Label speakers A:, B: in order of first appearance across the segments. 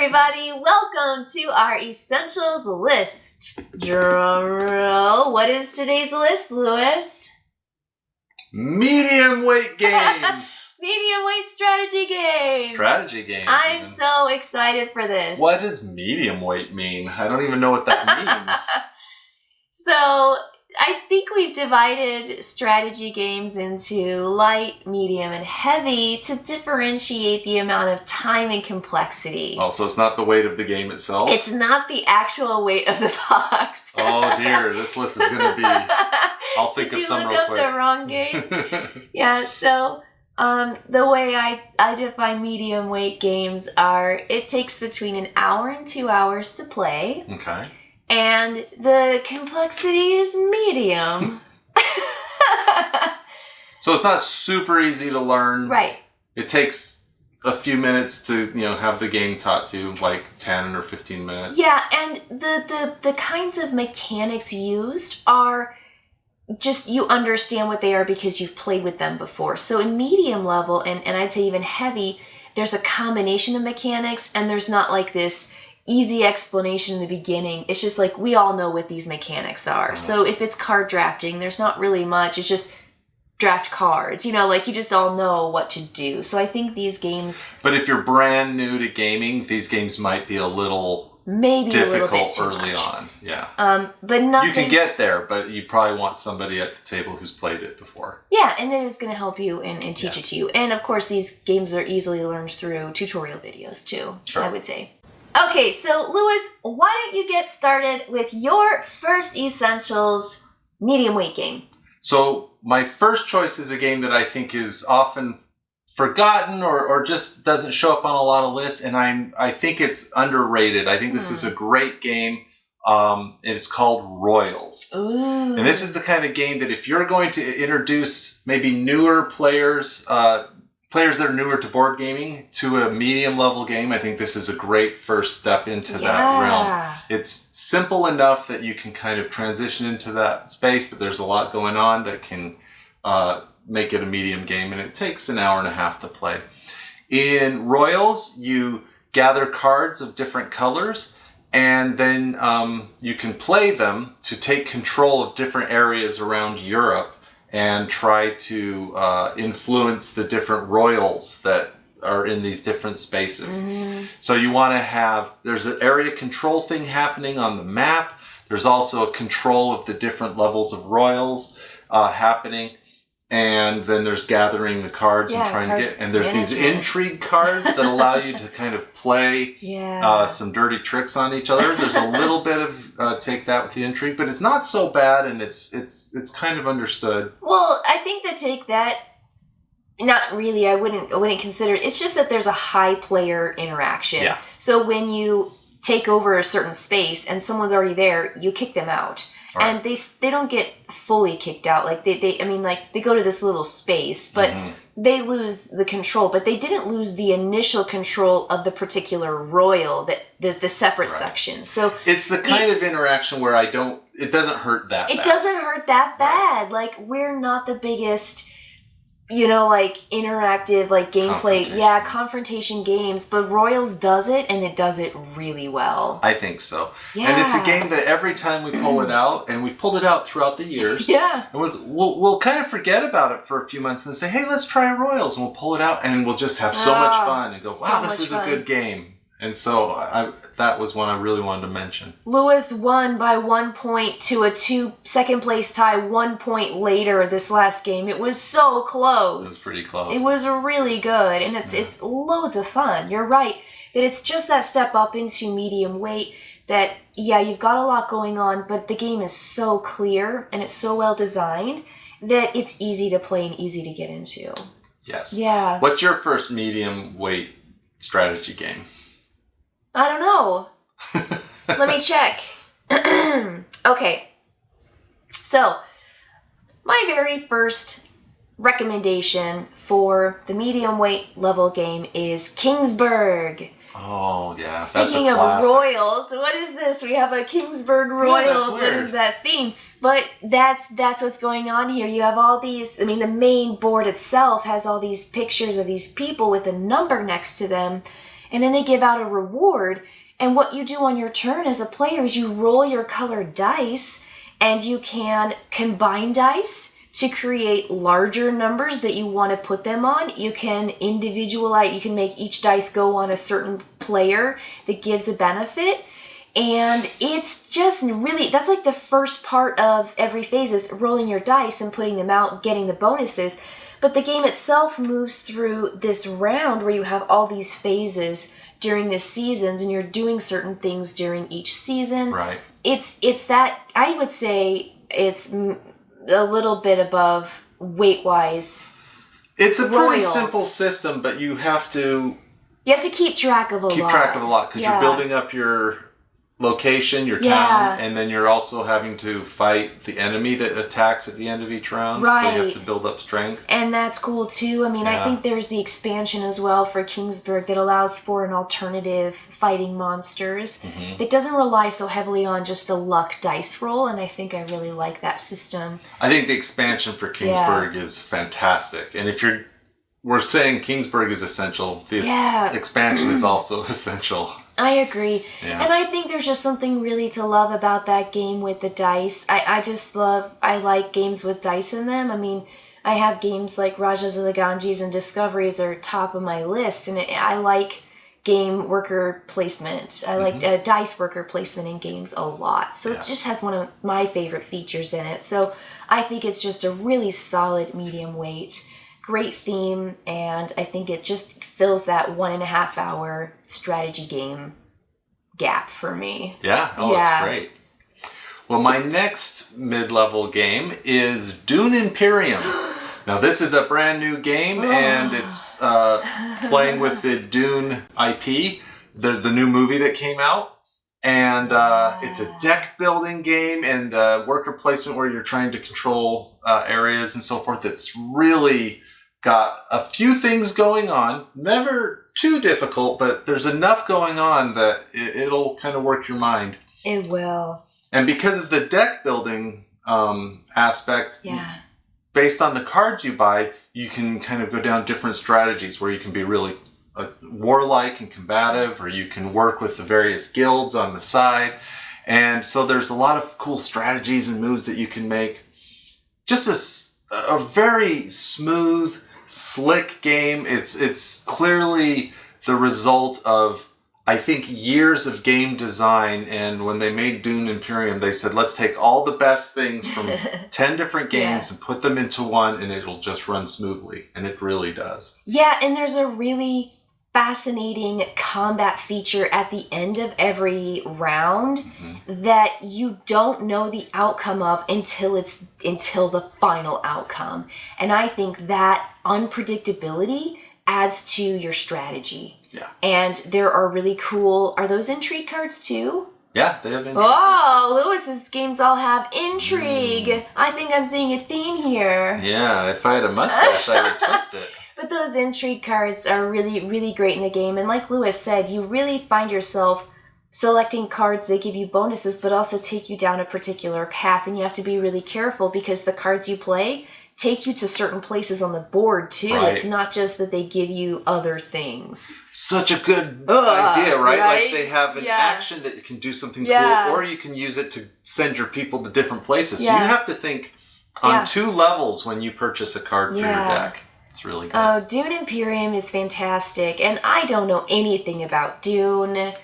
A: everybody. Welcome to our Essentials list. Drum roll. What is today's list, Lewis?
B: Medium weight games.
A: Medium weight strategy games.
B: Strategy games.
A: I'm so excited for this.
B: What does medium weight mean? I don't even know what that means.
A: So, I think we've divided strategy games into light, medium, and heavy to differentiate the amount of time and complexity.
B: Oh, so it's not the weight of the game itself?
A: It's not the actual weight of the box.
B: Oh dear, this list is going to be... I'll think of some real quick.
A: Did you look up the wrong games? Yeah, so the way I define medium weight games are, it takes between an hour and 2 hours to play.
B: Okay. And
A: the complexity is medium.
B: So it's not super easy to learn.
A: Right.
B: It takes a few minutes to, have the game taught to you, like 10 or 15 minutes.
A: Yeah, and the kinds of mechanics used are just, you understand what they are because you've played with them before. So in medium level, and I'd say even heavy, there's a combination of mechanics, and there's not like this easy explanation in the beginning. It's just like, we all know what these mechanics are. So if it's card drafting, there's not really much. It's just draft cards. You just all know what to do. So I think these games...
B: But if you're brand new to gaming, these games might be a little...
A: Maybe
B: difficult
A: a little bit too
B: early
A: much.
B: on. Yeah.
A: But nothing...
B: You can get there, but you probably want somebody at the table who's played it before.
A: Yeah, and then it's going to help you and teach it to you. And of course, these games are easily learned through tutorial videos too,
B: sure.
A: I would say. Okay, so Lewis, why don't you get started with your first Essentials medium weight game?
B: So my first choice is a game that I think is often forgotten or just doesn't show up on a lot of lists, and I think it's underrated. I think this is a great game. It's called Royals.
A: Ooh.
B: And this is the kind of game that if you're going to introduce maybe newer players, players that are newer to board gaming, to a medium level game, I think this is a great first step into that realm. It's simple enough that you can kind of transition into that space, but there's a lot going on that can make it a medium game, and it takes an hour and a half to play. In Royals, you gather cards of different colors, and then you can play them to take control of different areas around Europe and try to influence the different royals that are in these different spaces. Mm-hmm. So you want to have, there's an area control thing happening on the map. There's also a control of the different levels of royals happening. And then there's gathering the cards and trying to get, and there's these intrigue cards that allow you to kind of play some dirty tricks on each other. There's a little bit of take that with the intrigue, but it's not so bad, and it's kind of understood.
A: Well, I think that take that, not really, I wouldn't consider it. It's just that there's a high player interaction. Yeah. So when you take over a certain space and someone's already there, you kick them out. Right. And they don't get fully kicked out. Like they go to this little space, but they lose the control. But they didn't lose the initial control of the particular royal, the separate section. So
B: it's the kind of interaction where it doesn't hurt that bad.
A: It doesn't hurt that bad. Right. Like, we're not the biggest, interactive, gameplay, confrontation games, but Royals does it, and it does it really well.
B: I think so.
A: Yeah.
B: And it's a game that every time we pull it out, and we've pulled it out throughout the years, and we'll kind of forget about it for a few months and say, hey, let's try Royals, and we'll pull it out, and we'll just have so much fun, and go, wow, this is a good game. And so that was one I really wanted to mention.
A: Lewis won by 1 point to a 2-second place tie 1 point later this last game. It was so close.
B: It was pretty close.
A: It was really good, and it's loads of fun. You're right that it's just that step up into medium weight that, you've got a lot going on, but the game is so clear and it's so well designed that it's easy to play and easy to get into.
B: Yes.
A: Yeah.
B: What's your first medium weight strategy game?
A: I don't know. Let me check. Okay. So, my very first recommendation for the medium weight level game is Kingsburg.
B: Oh, yeah.
A: Speaking of Royals, what is this? We have a Kingsburg Royals. What is that theme? But that's what's going on here. You have all these, the main board itself has all these pictures of these people with a number next to them. and then they give out a reward. And what you do on your turn as a player is you roll your colored dice, and you can combine dice to create larger numbers that you want to put them on. You can individualize, you can make each dice go on a certain player that gives a benefit. And it's just really, that's like the first part of every phase is rolling your dice and putting them out, getting the bonuses. But the game itself moves through this round where you have all these phases during the seasons, and you're doing certain things during each season.
B: Right.
A: It's that, I would say it's a little bit above weight-wise.
B: It's a pretty
A: Royals.
B: simple system, but you have to
A: keep track of a lot.
B: Keep track of a lot, because you're building up your location, your town, and then you're also having to fight the enemy that attacks at the end of each round.
A: Right.
B: So you have to build up strength.
A: And that's cool too. I mean, I think there's the expansion as well for Kingsburg that allows for an alternative fighting monsters that doesn't rely so heavily on just a luck dice roll, and I think I really like that system.
B: I think the expansion for Kingsburg is fantastic. And if we're saying Kingsburg is essential, this expansion is also essential.
A: I agree.
B: Yeah.
A: And I think there's just something really to love about that game with the dice. I like games with dice in them. I mean, I have games like Rajas of the Ganges and Discoveries are top of my list, and I like game worker placement. I like dice worker placement in games a lot. So it just has one of my favorite features in it. So I think it's just a really solid medium weight. Great theme, and I think it just fills that 1.5 hour strategy game gap for me.
B: Yeah, it's great. Well, my next mid-level game is Dune Imperium. Now, this is a brand new game, and it's playing with the Dune IP, the new movie that came out. And it's a deck building game and worker placement where you're trying to control areas and so forth. It's really got a few things going on. Never too difficult, but there's enough going on that it'll kind of work your mind.
A: It will.
B: And because of the deck building aspect, based on the cards you buy, you can kind of go down different strategies where you can be really warlike and combative, or you can work with the various guilds on the side. And so there's a lot of cool strategies and moves that you can make. Just a very smooth, slick game. It's clearly the result of, I think, years of game design. And when they made Dune Imperium, they said, let's take all the best things from 10 different games and put them into one, and it'll just run smoothly. And it really does. Yeah,
A: and there's a really fascinating combat feature at the end of every round that you don't know the outcome of until the final outcome. And I think that unpredictability adds to your strategy.
B: Yeah.
A: And there are really cool, are those intrigue cards too?
B: Yeah, they have intrigue.
A: Oh, Lewis's games all have intrigue. I think I'm seeing a theme here.
B: Yeah, if I had a mustache, I would twist it.
A: But those intrigue cards are really, really great in the game. And like Lewis said, you really find yourself selecting cards that give you bonuses, but also take you down a particular path. And you have to be really careful because the cards you play take you to certain places on the board, too. Right. It's not just that they give you other things.
B: Such a good idea, right? Like they have an action that you can do something cool, or you can use it to send your people to different places. So you have to think on two levels when you purchase a card for your deck. It's really good.
A: Oh, Dune Imperium is fantastic. And I don't know anything about Dune.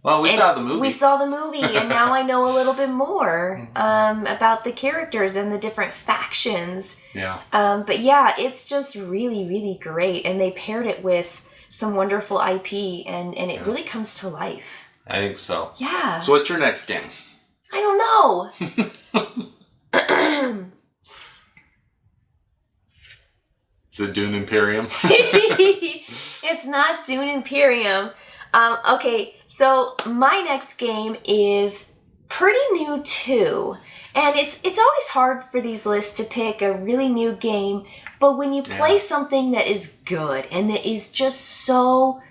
B: Well, we saw the movie.
A: We saw the movie, and now I know a little bit more about the characters and the different factions.
B: Yeah.
A: But yeah, it's just really, really great. And they paired it with some wonderful IP, and it really comes to life.
B: I think so.
A: Yeah.
B: So what's your next game?
A: I don't know.
B: Is it Dune Imperium?
A: It's not Dune Imperium. Okay, so my next game is pretty new too. And it's always hard for these lists to pick a really new game, but when you play something that is good and that is just so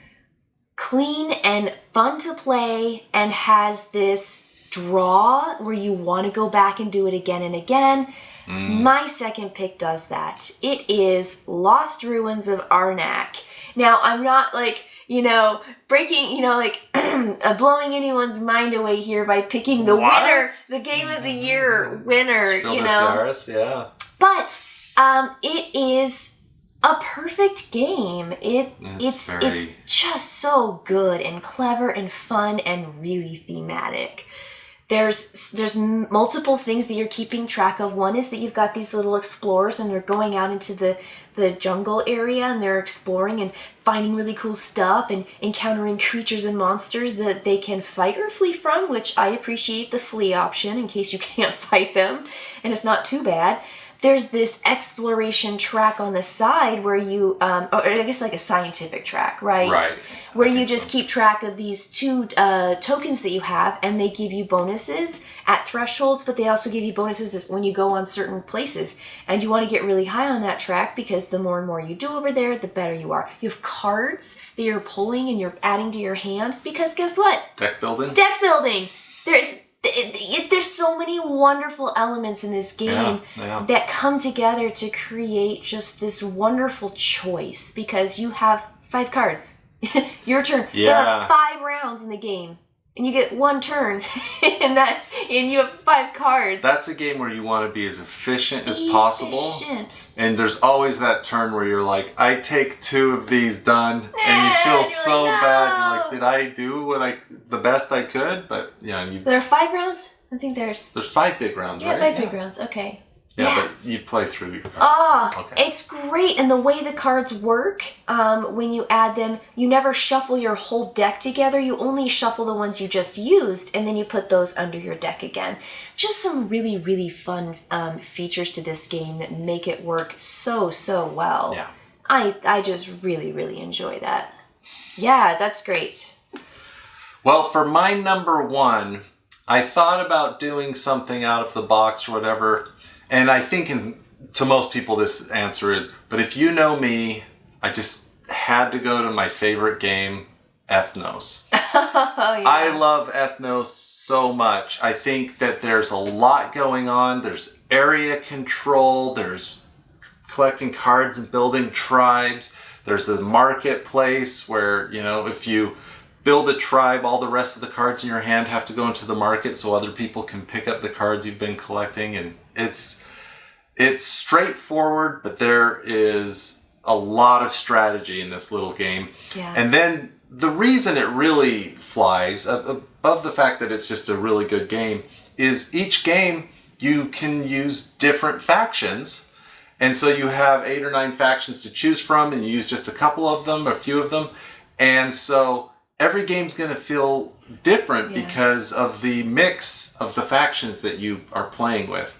A: clean and fun to play and has this draw where you want to go back and do it again and again, my second pick does that. It is Lost Ruins of Arnak. Now, I'm not like, breaking, like blowing anyone's mind away here by picking the winner, the Game of the Year winner,
B: yeah.
A: But it is a perfect game. It's just so good and clever and fun and really thematic. There's multiple things that you're keeping track of. One is that you've got these little explorers and they're going out into the jungle area and they're exploring and finding really cool stuff and encountering creatures and monsters that they can fight or flee from, which I appreciate the flee option in case you can't fight them, and it's not too bad. There's this exploration track on the side where you, or I guess like a scientific track, right?
B: Right.
A: Where you just keep track of these 2 tokens that you have, and they give you bonuses at thresholds, but they also give you bonuses when you go on certain places. And you want to get really high on that track because the more and more you do over there, the better you are. You have cards that you're pulling and you're adding to your hand because guess what?
B: Deck building.
A: There's so many wonderful elements in this game that come together to create just this wonderful choice because you have 5 cards. Your turn.
B: Yeah.
A: There are 5 rounds in the game. And you get 1 turn and you have 5 cards.
B: That's a game where you want to be as efficient as possible. And there's always that turn where you're like, I take 2 of these done, and you feel so bad. You're like, did I do the best I could? But there are 5 rounds. I think there's 5 big rounds, right?
A: 5 big rounds. Okay.
B: Yeah, but you play through your
A: cards. It's great. And the way the cards work, when you add them, you never shuffle your whole deck together. You only shuffle the ones you just used, and then you put those under your deck again. Just some really, really fun features to this game that make it work so well.
B: Yeah.
A: I just really, really enjoy that. Yeah, that's great.
B: Well, for my number 1, I thought about doing something out of the box or whatever. And I think to most people this answer is, but if you know me, I just had to go to my favorite game, Ethnos. I love Ethnos so much. I think that there's a lot going on. There's area control. There's collecting cards and building tribes. There's a marketplace where, if you build a tribe, all the rest of the cards in your hand have to go into the market so other people can pick up the cards you've been collecting. And it's straightforward, but there is a lot of strategy in this little game.
A: Yeah.
B: And then the reason it really flies, above the fact that it's just a really good game, is each game you can use different factions. And so you have 8 or 9 factions to choose from, and you use just a couple of them, a few of them. And so every game's going to feel different because of the mix of the factions that you are playing with.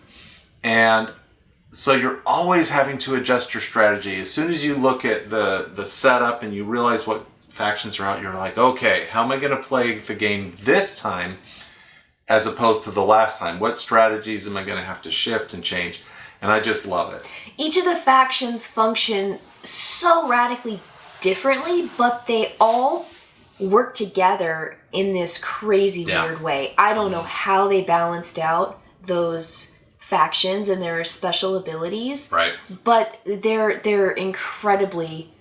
B: And so you're always having to adjust your strategy. As soon as you look at the setup and you realize what factions are out, you're like, okay, how am I going to play the game this time as opposed to the last time? What strategies am I going to have to shift and change? And I just love it.
A: Each of the factions function so radically differently, but they all work together in this crazy weird way. I don't know how they balanced out those factions and their special abilities,
B: right?
A: But they're incredibly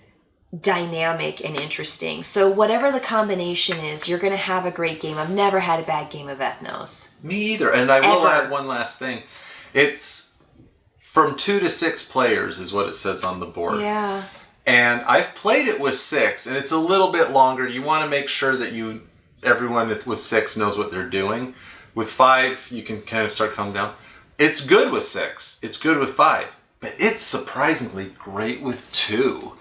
A: dynamic and interesting. So whatever the combination is, you're going to have a great game. I've never had a bad game of Ethnos.
B: Me either. And I will add one last thing. It's from 2 to 6 players is what it says on the board.
A: Yeah.
B: And I've played it with 6, and it's a little bit longer. You want to make sure that everyone with 6 knows what they're doing. With 5, you can kind of start calming down. It's good with 6. It's good with 5. But it's surprisingly great with 2.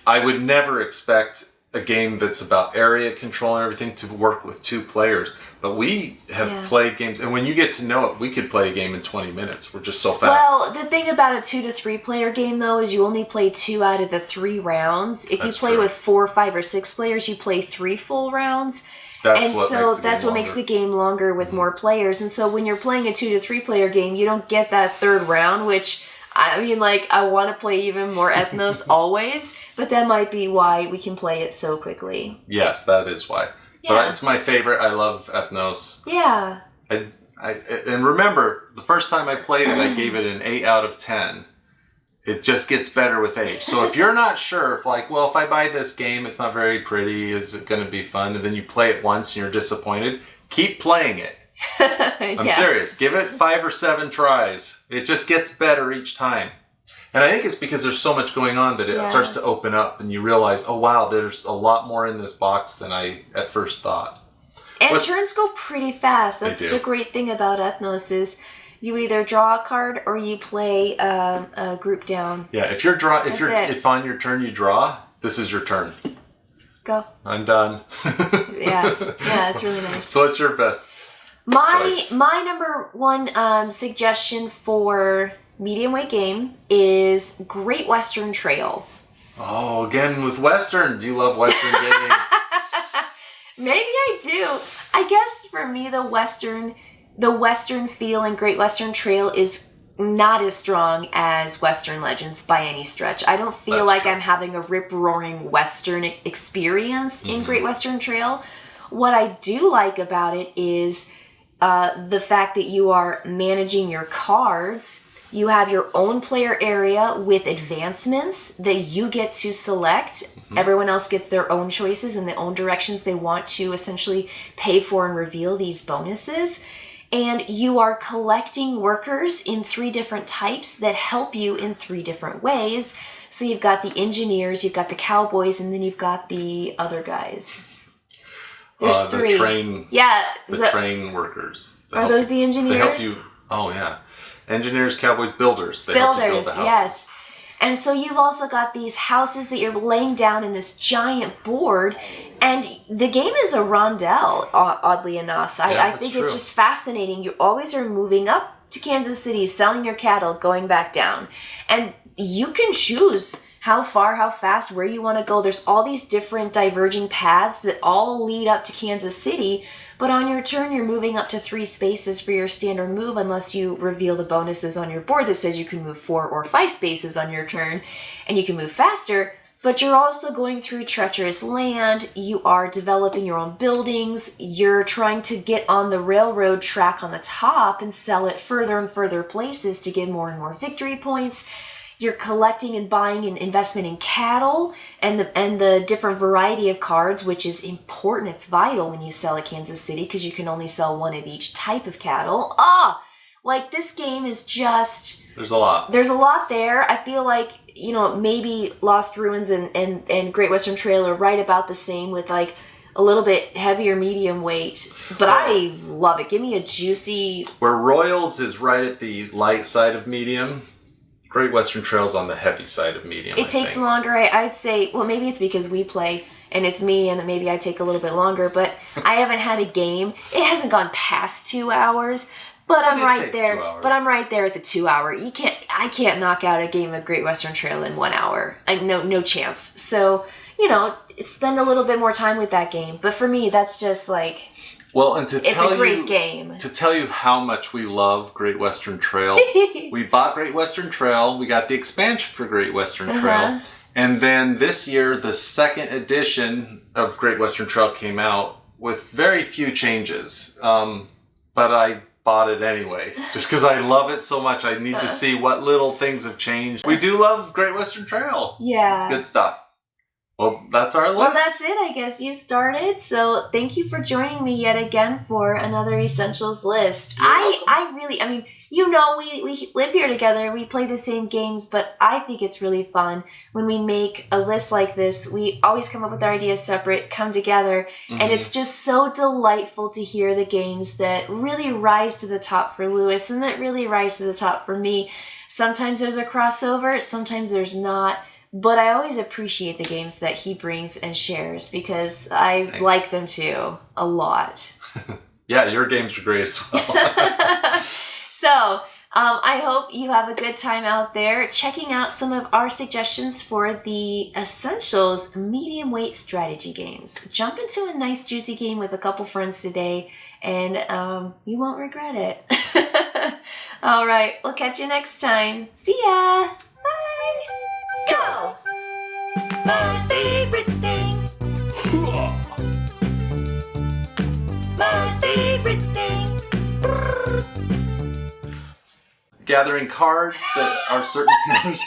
B: I would never expect a game that's about area control and everything to work with 2 players. But we have played games, and when you get to know it, we could play a game in 20 minutes. We're just so fast.
A: Well, the thing about a 2 to 3 player game, though, is you only play 2 out of the 3 rounds. If you play with 4, 5, or 6 players, you play 3 full rounds. That's what makes the game longer with more players. And so when you're playing a 2 to 3 player game, you don't get that 3rd round, which, I mean, like, I want to play even more Ethnos always, but that might be why we can play it so quickly.
B: Yes, that is why. Yeah. But it's my favorite. I love Ethnos.
A: Yeah.
B: And remember, the first time I played it, I gave it an 8 out of 10. It just gets better with age. So if you're not sure, if I buy this game, it's not very pretty, is it going to be fun? And then you play it once and you're disappointed, keep playing it. I'm serious. Give it 5 or 7 tries. It just gets better each time. And I think it's because there's so much going on that it starts to open up and you realize, oh wow, there's a lot more in this box than I at first thought.
A: And turns go pretty fast. That's the great thing about Ethnos is you either draw a card or you play a group down. Yeah,
B: if on your turn you draw, this is your turn.
A: Go.
B: I'm done.
A: Yeah, it's really nice.
B: So what's your best choice?
A: My number one suggestion for medium weight game is Great Western Trail.
B: Oh, again with Westerns. You love Western games.
A: Maybe I do. I guess for me, the Western feel in Great Western Trail is not as strong as Western Legends by any stretch. I don't feel I'm having a rip-roaring Western experience in Great Western Trail. What I do like about it is the fact that you are managing your cards. You have your own player area with advancements that you get to select. Mm-hmm. Everyone else gets their own choices and their own directions they want to essentially pay for and reveal these bonuses. And you are collecting workers in 3 different types that help you in 3 different ways. So you've got the engineers, you've got the cowboys, and then you've got the other guys. There's 3.
B: The train workers.
A: Are those the engineers?
B: They help you. Oh, yeah. Engineers, cowboys, builders. They help you build the houses.
A: Yes. And so you've also got these houses that you're laying down in this giant board. And the game is a rondelle, oddly enough. I think it's just fascinating. You always are moving up to Kansas City, selling your cattle, going back down. And you can choose how far, how fast, where you want to go. There's all these different diverging paths that all lead up to Kansas City. But on your turn, you're moving up to 3 spaces for your standard move unless you reveal the bonuses on your board that says you can move 4 or 5 spaces on your turn and you can move faster. But you're also going through treacherous land. You are developing your own buildings. You're trying to get on the railroad track on the top and sell it further and further places to get more and more victory points. You're collecting and buying an investment in cattle and the different variety of cards, which is important. It's vital when you sell at Kansas City because you can only sell 1 of each type of cattle. This game is just...
B: There's a lot.
A: There's a lot there. I feel like, maybe Lost Ruins and Great Western Trail are right about the same with a little bit heavier medium weight. But I love it. Give me a juicy...
B: Where Royals is right at the light side of medium... Great Western Trail's on the heavy side of medium.
A: It takes longer. I'd say, well, maybe it's because we play and it's me and maybe I take a little bit longer, but I haven't had a game. It hasn't gone past 2 hours, but I'm right there. But I'm right there at the 2 hour. I can't knock out a game of Great Western Trail in 1 hour. No chance. So, spend a little bit more time with that game. But for me, that's just
B: Well, and
A: it's a great game.
B: To tell you how much we love Great Western Trail, we bought Great Western Trail. We got the expansion for Great Western Trail. And then this year, the 2nd edition of Great Western Trail came out with very few changes. But I bought it anyway, just because I love it so much. I need to see what little things have changed. We do love Great Western Trail.
A: Yeah.
B: It's good stuff. Well, that's our list.
A: Well, that's it, I guess. You started. So thank you for joining me yet again for another Essentials list. I really, we live here together. We play the same games, but I think it's really fun when we make a list like this. We always come up with our ideas separate, come together, and it's just so delightful to hear the games that really rise to the top for Lewis and that really rise to the top for me. Sometimes there's a crossover, sometimes there's not. But I always appreciate the games that he brings and shares because I like them too, a lot.
B: Yeah, your games are great as well.
A: So, I hope you have a good time out there checking out some of our suggestions for the Essentials medium weight strategy games. Jump into a nice juicy game with a couple friends today and you won't regret it. All right, we'll catch you next time. See ya! Bye! Go! My favorite thing. My favorite thing.
B: Gathering cards that are certain colors.